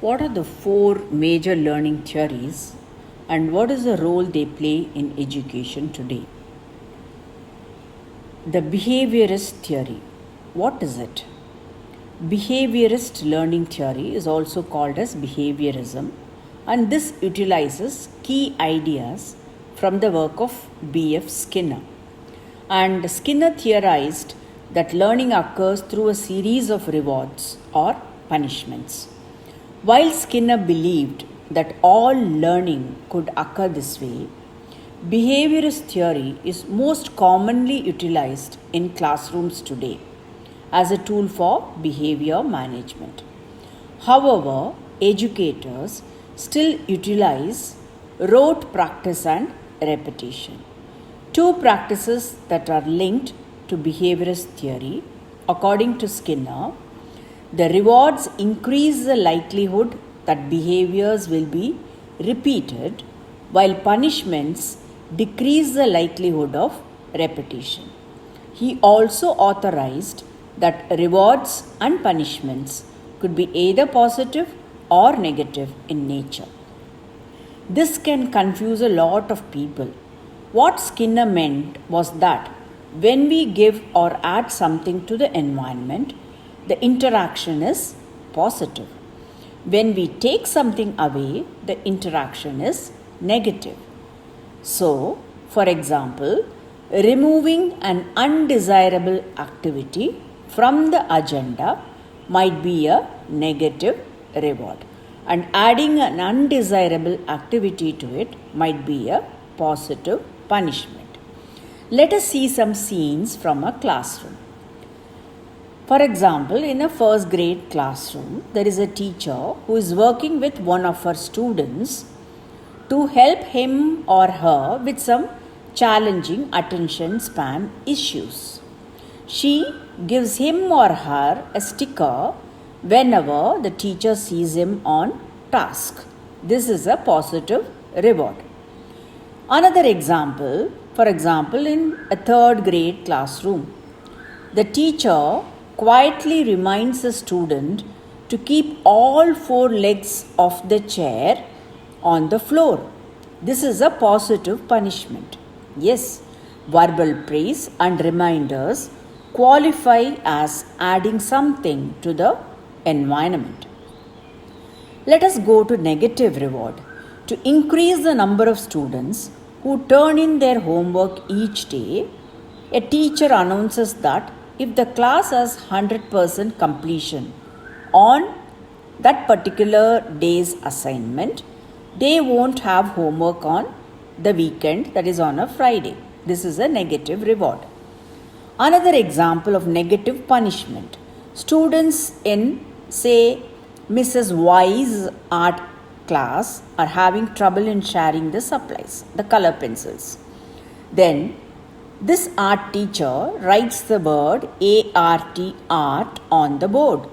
What are the four major learning theories and what is the role they play in education today? The behaviorist theory. What is it? Behaviorist learning theory is also called as behaviorism, and this utilizes key ideas from the work of B.F. Skinner. And Skinner theorized that learning occurs through a series of rewards or punishments. While Skinner believed that all learning could occur this way, behaviorist theory is most commonly utilized in classrooms today as a tool for behavior management. However, educators still utilize rote practice and repetition, two practices that are linked to behaviorist theory. According to Skinner, the rewards increase the likelihood that behaviors will be repeated, while punishments decrease the likelihood of repetition. He also authorized that rewards and punishments could be either positive or negative in nature. This can confuse a lot of people. What Skinner meant was that when we give or add something to the environment, the interaction is positive. When we take something away, the interaction is negative. So, for example, removing an undesirable activity from the agenda might be a negative reward, and adding an undesirable activity to it might be a positive punishment. Let us see some scenes from a classroom. For example, in a first grade classroom, there is a teacher who is working with one of her students to help him or her with some challenging attention span issues. She gives him or her a sticker whenever the teacher sees him on task. This is a positive reward. Another example, for example, in a third grade classroom, the teacher quietly reminds the student to keep all four legs of the chair on the floor. This is a positive punishment. Yes, verbal praise and reminders qualify as adding something to the environment. Let us go to negative reward. To increase the number of students who turn in their homework each day, a teacher announces that if the class has 100% completion on that particular day's assignment, they won't have homework on the weekend, that is on a Friday. This is a negative reward. Another example of negative punishment. Students in, say, Mrs. Y's art class are having trouble in sharing the supplies, the color pencils. Then this art teacher writes the word art on the board,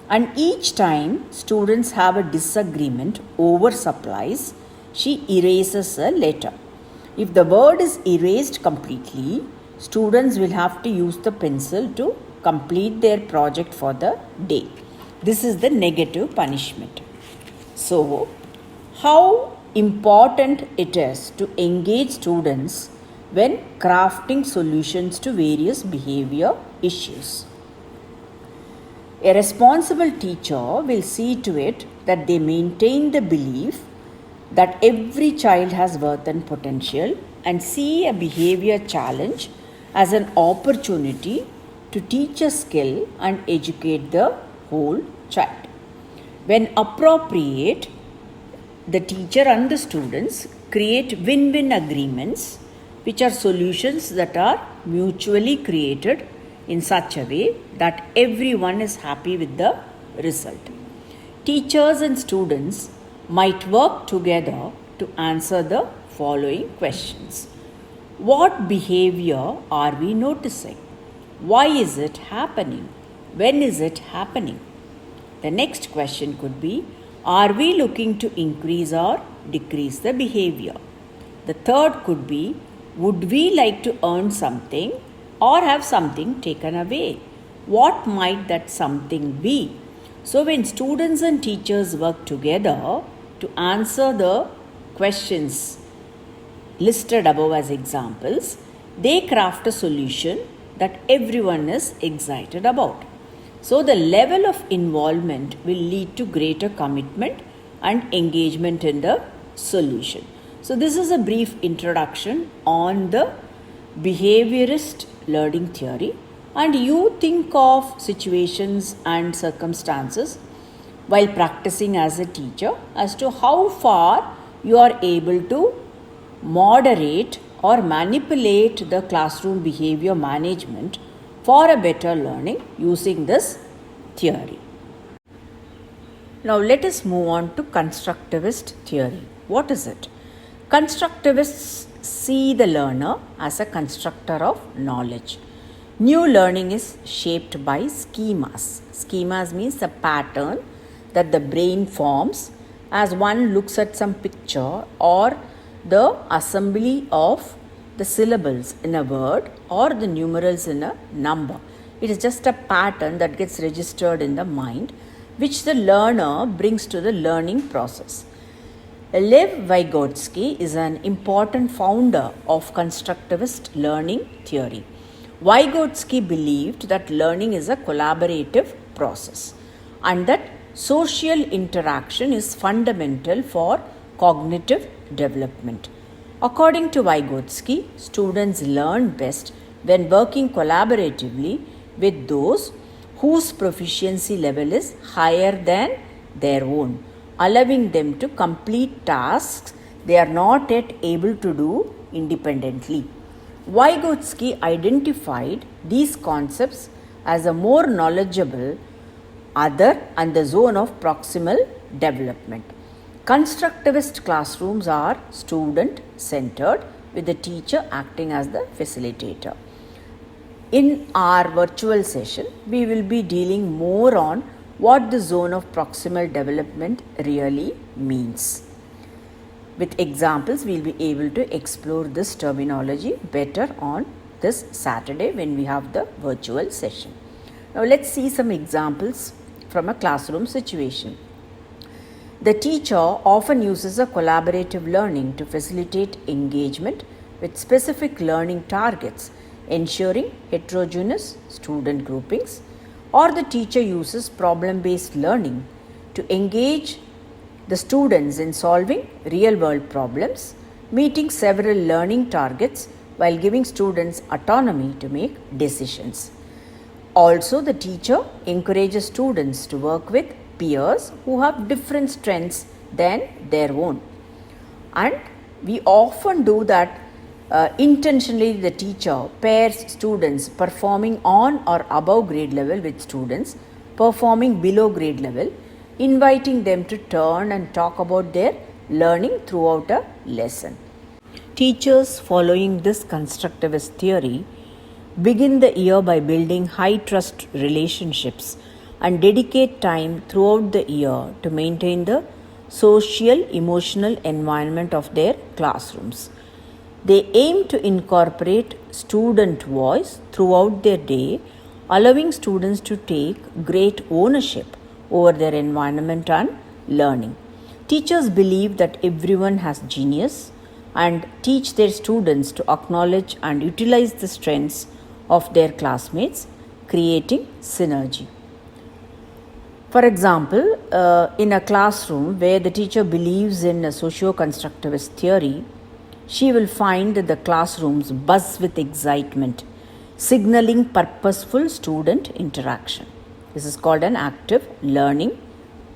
and each time students have a disagreement over supplies, she erases a letter. If the word is erased completely, students will have to use the pencil to complete their project for the day. This is the negative punishment. So, how important it is to engage students when crafting solutions to various behavior issues. A responsible teacher will see to it that they maintain the belief that every child has worth and potential and see a behavior challenge as an opportunity to teach a skill and educate the whole child. When appropriate, the teacher and the students create win-win agreements, which are solutions that are mutually created in such a way that everyone is happy with the result. Teachers and students might work together to answer the following questions. What behavior are we noticing? Why is it happening? When is it happening? The next question could be, are we looking to increase or decrease the behavior? The third could be, would we like to earn something or have something taken away? What might that something be? So, when students and teachers work together to answer the questions listed above as examples, they craft a solution that everyone is excited about. So, the level of involvement will lead to greater commitment and engagement in the solution. So, this is a brief introduction on the behaviorist learning theory, and you think of situations and circumstances while practicing as a teacher as to how far you are able to moderate or manipulate the classroom behavior management for a better learning using this theory. Now let us move on to constructivist theory. What is it? Constructivists see the learner as a constructor of knowledge. New learning is shaped by schemas. Schemas means the pattern that the brain forms as one looks at some picture or the assembly of the syllables in a word or the numerals in a number. It is just a pattern that gets registered in the mind, which the learner brings to the learning process. Lev Vygotsky is an important founder of constructivist learning theory. Vygotsky believed that learning is a collaborative process and that social interaction is fundamental for cognitive development. According to Vygotsky, students learn best when working collaboratively with those whose proficiency level is higher than their own, allowing them to complete tasks they are not yet able to do independently. Vygotsky identified these concepts as a more knowledgeable other and the zone of proximal development. Constructivist classrooms are student-centered, with the teacher acting as the facilitator. In our virtual session, we will be dealing more on what the zone of proximal development really means. With examples, we will be able to explore this terminology better on this Saturday when we have the virtual session. Now, let's see some examples from a classroom situation. The teacher often uses a collaborative learning to facilitate engagement with specific learning targets, ensuring heterogeneous student groupings, or the teacher uses problem-based learning to engage the students in solving real-world problems, meeting several learning targets while giving students autonomy to make decisions. Also, the teacher encourages students to work with peers who have different strengths than their own. And we often do that intentionally. The teacher pairs students performing on or above grade level with students performing below grade level, inviting them to turn and talk about their learning throughout a lesson. Teachers following this constructivist theory begin the year by building high trust relationships and dedicate time throughout the year to maintain the social emotional environment of their classrooms. They aim to incorporate student voice throughout their day, allowing students to take great ownership over their environment and learning. Teachers believe that everyone has genius and teach their students to acknowledge and utilize the strengths of their classmates, creating synergy. For example, in a classroom where the teacher believes in a socio-constructivist theory, she will find that the classrooms buzz with excitement, signaling purposeful student interaction. This is called an active learning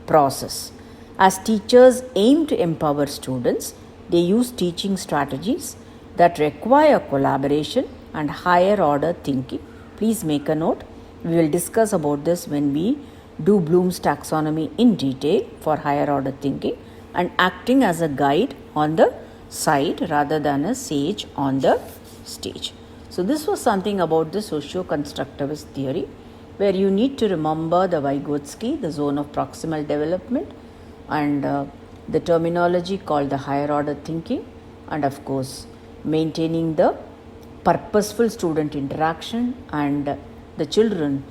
process. As teachers aim to empower students, they use teaching strategies that require collaboration and higher order thinking. Please make a note. We will discuss about this when we do Bloom's taxonomy in detail for higher order thinking, and acting as a guide on the side rather than a sage on the stage. So this was something about the socio-constructivist theory, where you need to remember the Vygotsky, the zone of proximal development, and the terminology called the higher order thinking, and of course maintaining the purposeful student interaction and the children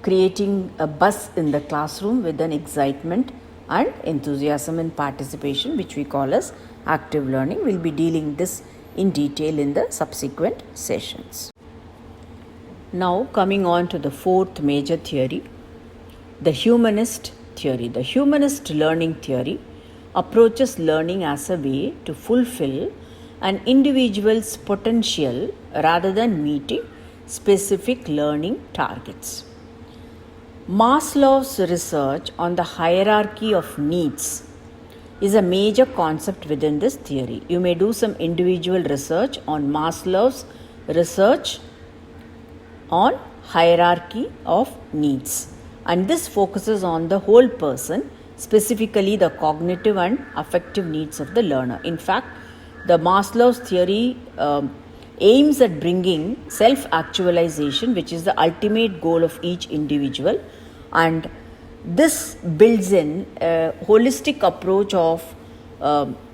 creating a buzz in the classroom with an excitement and enthusiasm and participation, which we call as active learning. We'll be dealing this in detail in the subsequent sessions. Now coming on to the fourth major theory, the humanist theory. The humanist learning theory approaches learning as a way to fulfill an individual's potential rather than meeting specific learning targets. Maslow's research on the hierarchy of needs is a major concept within this theory. You may do some individual research on Maslow's research on hierarchy of needs, and this focuses on the whole person, specifically the cognitive and affective needs of the learner. In fact, the Maslow's theory aims at bringing self-actualization, which is the ultimate goal of each individual, and this builds in a holistic approach of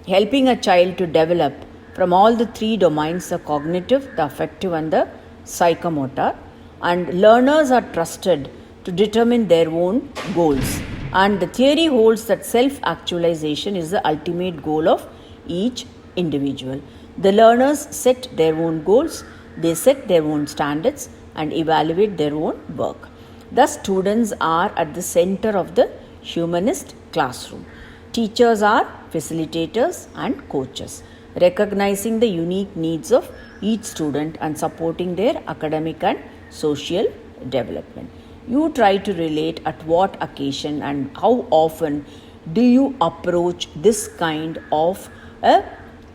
helping a child to develop from all the three domains: the cognitive, the affective and the psychomotor. And learners are trusted to determine their own goals, and the theory holds that self-actualization is the ultimate goal of each individual. The learners set their own goals, they set their own standards and evaluate their own work. Thus, students are at the center of the humanist classroom. Teachers are facilitators and coaches, recognizing the unique needs of each student and supporting their academic and social development. You try to relate at what occasion and how often do you approach this kind of a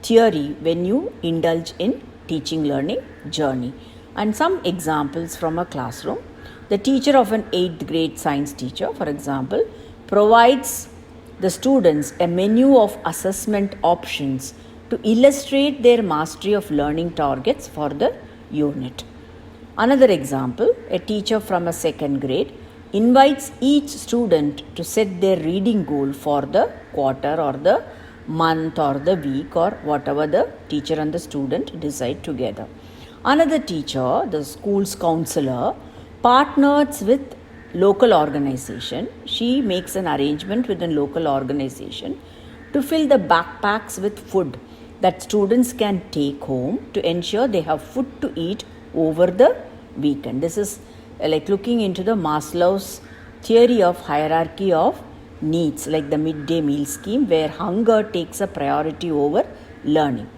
theory when you indulge in teaching learning journey. And some examples from a classroom. The teacher of an 8th grade science teacher, for example, provides the students a menu of assessment options to illustrate their mastery of learning targets for the unit. Another example, a teacher from a 2nd grade invites each student to set their reading goal for the quarter or the month or the week or whatever the teacher and the student decide together. Another teacher, the school's counselor, partners with local organization. She makes an arrangement with a local organization to fill the backpacks with food that students can take home to ensure they have food to eat over the weekend. This is like looking into the Maslow's theory of hierarchy of needs, like the midday meal scheme, where hunger takes a priority over learning.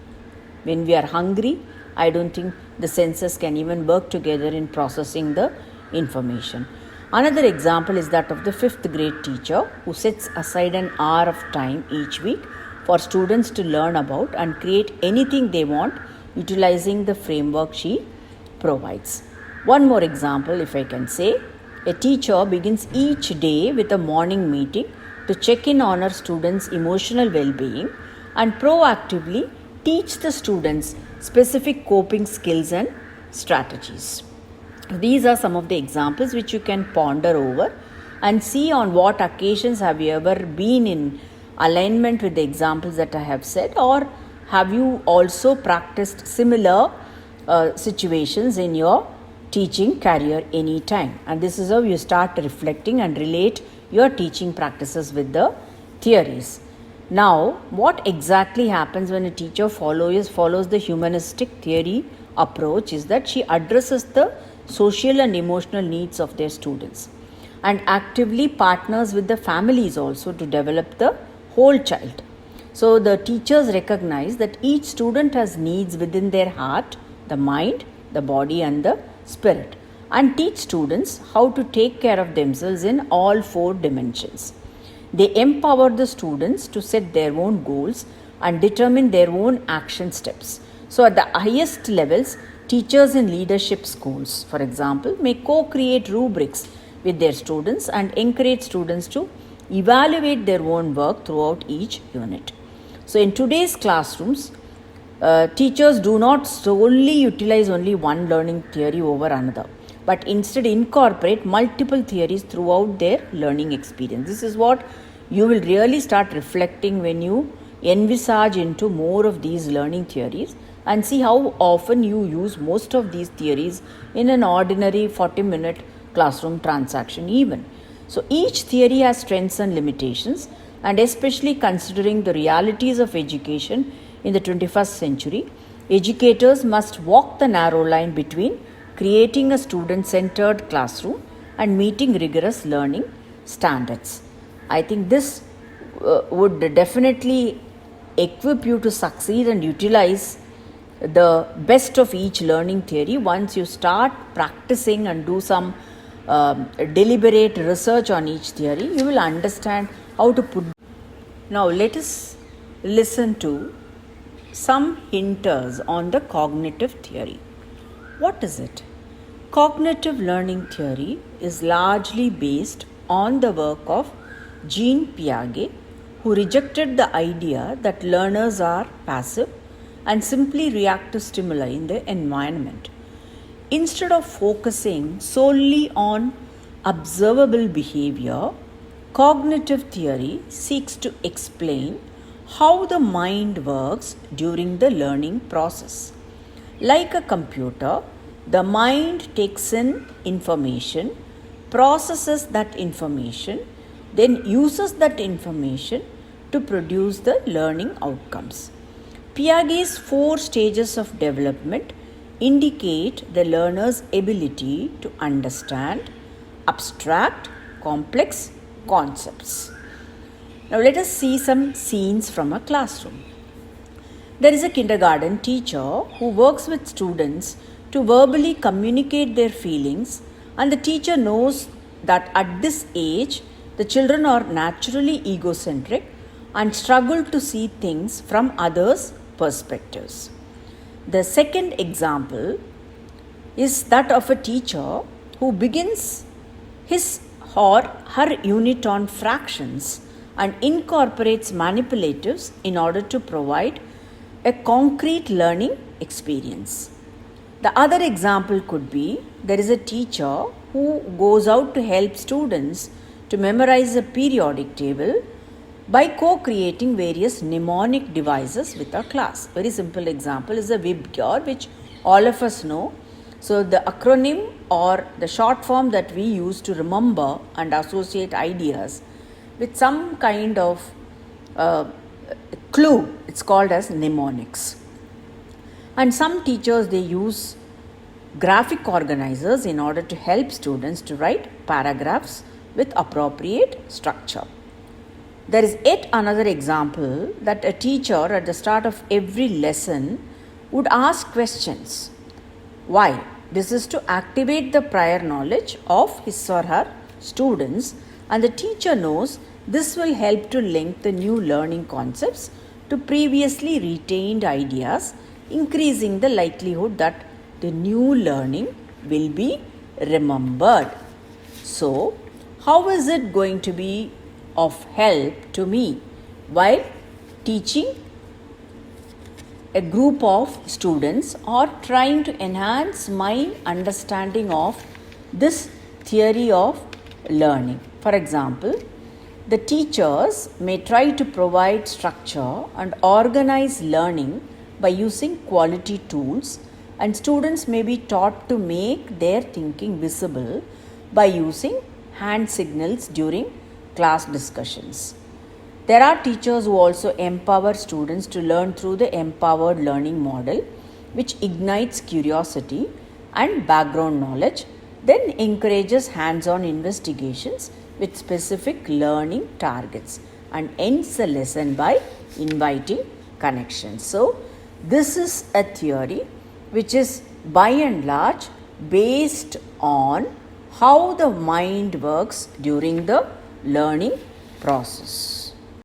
When we are hungry, I don't think the senses can even work together in processing the information. Another example is that of the 5th grade teacher who sets aside an hour of time each week for students to learn about and create anything they want utilizing the framework she provides. One more example, if I can say, a teacher begins each day with a morning meeting to check in on her students' emotional well-being and proactively teach the students specific coping skills and strategies. These are some of the examples which you can ponder over and see on what occasions have you ever been in alignment with the examples that I have said, or have you also practiced similar situations in your teaching career anytime. And this is how you start reflecting and relate your teaching practices with the theories. Now, what exactly happens when a teacher follows the humanistic theory approach is that she addresses the social and emotional needs of their students and actively partners with the families also to develop the whole child. So the teachers recognize that each student has needs within their heart, the mind, the body and the spirit, and teach students how to take care of themselves in all 4 dimensions. They empower the students to set their own goals and determine their own action steps. So at the highest levels, teachers in leadership schools, for example, may co-create rubrics with their students and encourage students to evaluate their own work throughout each unit. So in today's classrooms, teachers do not solely utilize only one learning theory over another, but instead incorporate multiple theories throughout their learning experience. This is what you will really start reflecting when you envisage into more of these learning theories and see how often you use most of these theories in an ordinary 40-minute classroom transaction even. So each theory has strengths and limitations, and especially considering the realities of education in the 21st century, educators must walk the narrow line between creating a student-centered classroom and meeting rigorous learning standards. I think this would definitely equip you to succeed and utilize the best of each learning theory. Once you start practicing and do some deliberate research on each theory, you will understand how to put. Now let us listen to some hinters on the cognitive theory. What is it? Cognitive learning theory is largely based on the work of Jean Piaget, who rejected the idea that learners are passive and simply react to stimuli in the environment. Instead of focusing solely on observable behavior, cognitive theory seeks to explain how the mind works during the learning process. Like a computer, the mind takes in information, processes that information, then uses that information to produce the learning outcomes. Piaget's 4 stages of development indicate the learner's ability to understand abstract, complex concepts. Now let us see some scenes from a classroom. There is a kindergarten teacher who works with students to verbally communicate their feelings, and the teacher knows that at this age the children are naturally egocentric and struggle to see things from others' perspectives. The second example is that of a teacher who begins his or her unit on fractions and incorporates manipulatives in order to provide a concrete learning experience. The other example could be there is a teacher who goes out to help students to memorize a periodic table by co-creating various mnemonic devices with a class. Very simple example is a WIBGYOR, which all of us know. So the acronym or the short form that we use to remember and associate ideas with some kind of clue, it's called as mnemonics. And some teachers, they use graphic organizers in order to help students to write paragraphs with appropriate structure. There is yet another example that a teacher at the start of every lesson would ask questions. Why? This is to activate the prior knowledge of his or her students, and the teacher knows this will help to link the new learning concepts to previously retained ideas, increasing the likelihood that the new learning will be remembered. So, how is it going to be of help to me while teaching a group of students or trying to enhance my understanding of this theory of learning? For example, the teachers may try to provide structure and organize learning by using quality tools, and students may be taught to make their thinking visible by using hand signals during class discussions. There are teachers who also empower students to learn through the empowered learning model, which ignites curiosity and background knowledge, then encourages hands-on investigations with specific learning targets, and ends the lesson by inviting connections. So, this is a theory which is by and large based on how the mind works during the learning process.